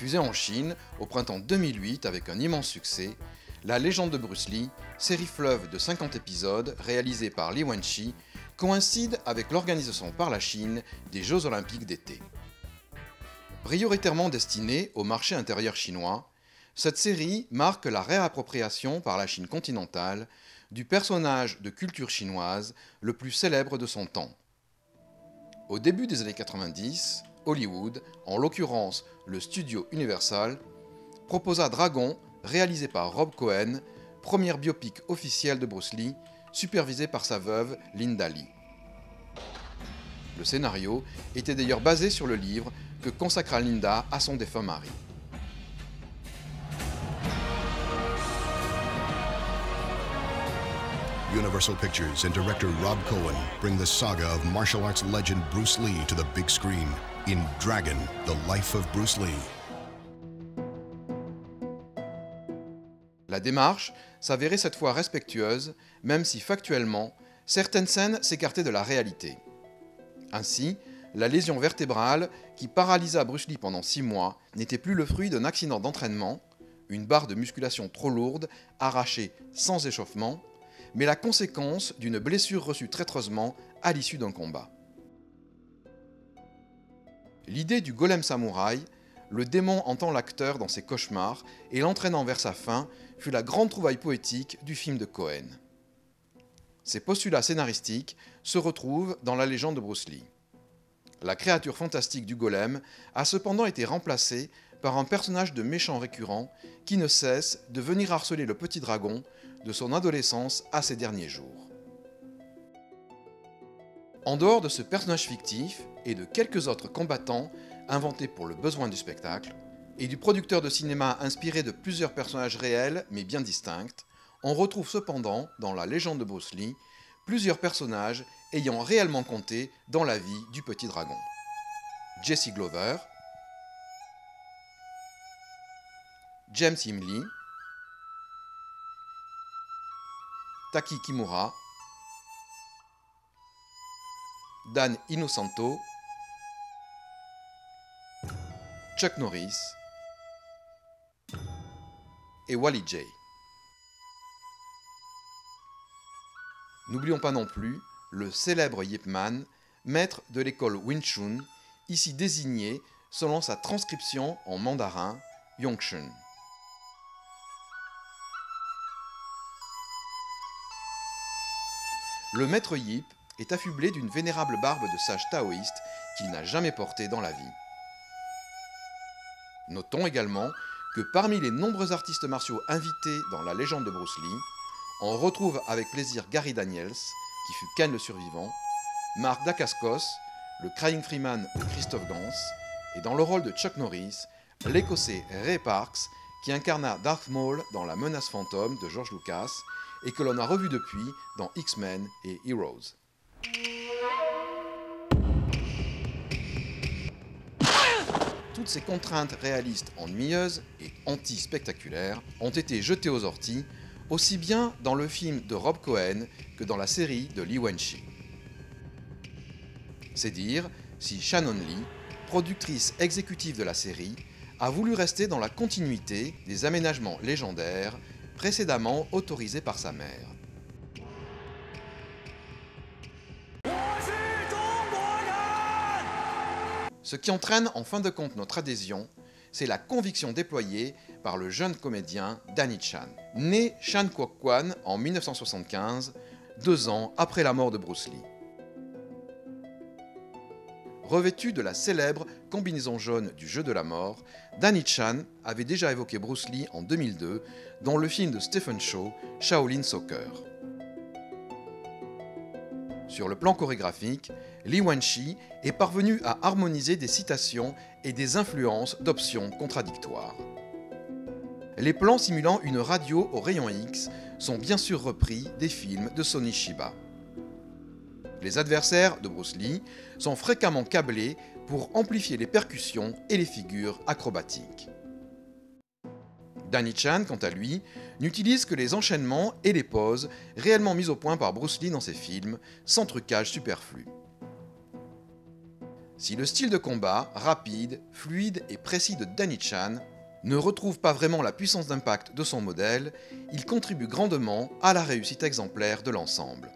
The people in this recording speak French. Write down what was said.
Diffusée en Chine au printemps 2008 avec un immense succès, La légende de Bruce Lee, série fleuve de 50 épisodes réalisée par Li Wenqi, coïncide avec l'organisation par la Chine des Jeux Olympiques d'été. Prioritairement destinée au marché intérieur chinois, cette série marque la réappropriation par la Chine continentale du personnage de culture chinoise le plus célèbre de son temps. Au début des années 90, Hollywood, en l'occurrence le studio Universal, proposa Dragon, réalisé par Rob Cohen, première biopic officielle de Bruce Lee, supervisée par sa veuve Linda Lee. Le scénario était d'ailleurs basé sur le livre que consacra Linda à son défunt mari. Universal Pictures and director Rob Cohen bring the saga of martial arts legend Bruce Lee to the big screen in Dragon, The Life of Bruce Lee. La démarche s'avérait cette fois respectueuse, même si factuellement, certaines scènes s'écartaient de la réalité. Ainsi, la lésion vertébrale qui paralysa Bruce Lee pendant 6 mois n'était plus le fruit d'un accident d'entraînement, une barre de musculation trop lourde, arrachée sans échauffement, mais la conséquence d'une blessure reçue traîtreusement à l'issue d'un combat. L'idée du golem samouraï, le démon entend l'acteur dans ses cauchemars et l'entraînant vers sa fin, fut la grande trouvaille poétique du film de Cohen. Ces postulats scénaristiques se retrouvent dans la légende de Bruce Lee. La créature fantastique du golem a cependant été remplacée par un personnage de méchant récurrent qui ne cesse de venir harceler le petit dragon de son adolescence à ses derniers jours. En dehors de ce personnage fictif et de quelques autres combattants inventés pour le besoin du spectacle, et du producteur de cinéma inspiré de plusieurs personnages réels mais bien distincts, on retrouve cependant, dans la légende de Bruce Lee, plusieurs personnages ayant réellement compté dans la vie du petit dragon. Jesse Glover, James Himley, Taki Kimura, Dan Inosanto, Chuck Norris et Wally Jay. N'oublions pas non plus le célèbre Yip Man, maître de l'école Wing Chun, ici désigné selon sa transcription en mandarin Yongshun. Le maître Yip est affublé d'une vénérable barbe de sage taoïste qu'il n'a jamais portée dans la vie. Notons également que parmi les nombreux artistes martiaux invités dans la légende de Bruce Lee, on retrouve avec plaisir Gary Daniels, qui fut Ken le survivant, Mark Dacascos, le Crying Freeman de Christophe Gans, et dans le rôle de Chuck Norris, l'Écossais Ray Parks, qui incarna Darth Maul dans La Menace Fantôme de George Lucas, et que l'on a revu depuis dans X-Men et Heroes. Toutes ces contraintes réalistes ennuyeuses et anti-spectaculaires ont été jetées aux orties, aussi bien dans le film de Rob Cohen que dans la série de Li Wenqi. C'est dire si Shannon Lee, productrice exécutive de la série, a voulu rester dans la continuité des aménagements légendaires précédemment autorisés par sa mère. Ce qui entraîne en fin de compte notre adhésion, c'est la conviction déployée par le jeune comédien Danny Chan. Né Chan Kwok Kwan en 1975, 2 ans après la mort de Bruce Lee. Revêtu de la célèbre combinaison jaune du jeu de la mort, Danny Chan avait déjà évoqué Bruce Lee en 2002 dans le film de Stephen Chow, Shaolin Soccer. Sur le plan chorégraphique, Li Wenqi est parvenu à harmoniser des citations et des influences d'options contradictoires. Les plans simulant une radio au rayon X sont bien sûr repris des films de Sonny Chiba. Les adversaires de Bruce Lee sont fréquemment câblés pour amplifier les percussions et les figures acrobatiques. Danny Chan, quant à lui, n'utilise que les enchaînements et les poses réellement mis au point par Bruce Lee dans ses films, sans trucage superflu. Si le style de combat, rapide, fluide et précis de Danny Chan, ne retrouve pas vraiment la puissance d'impact de son modèle, il contribue grandement à la réussite exemplaire de l'ensemble.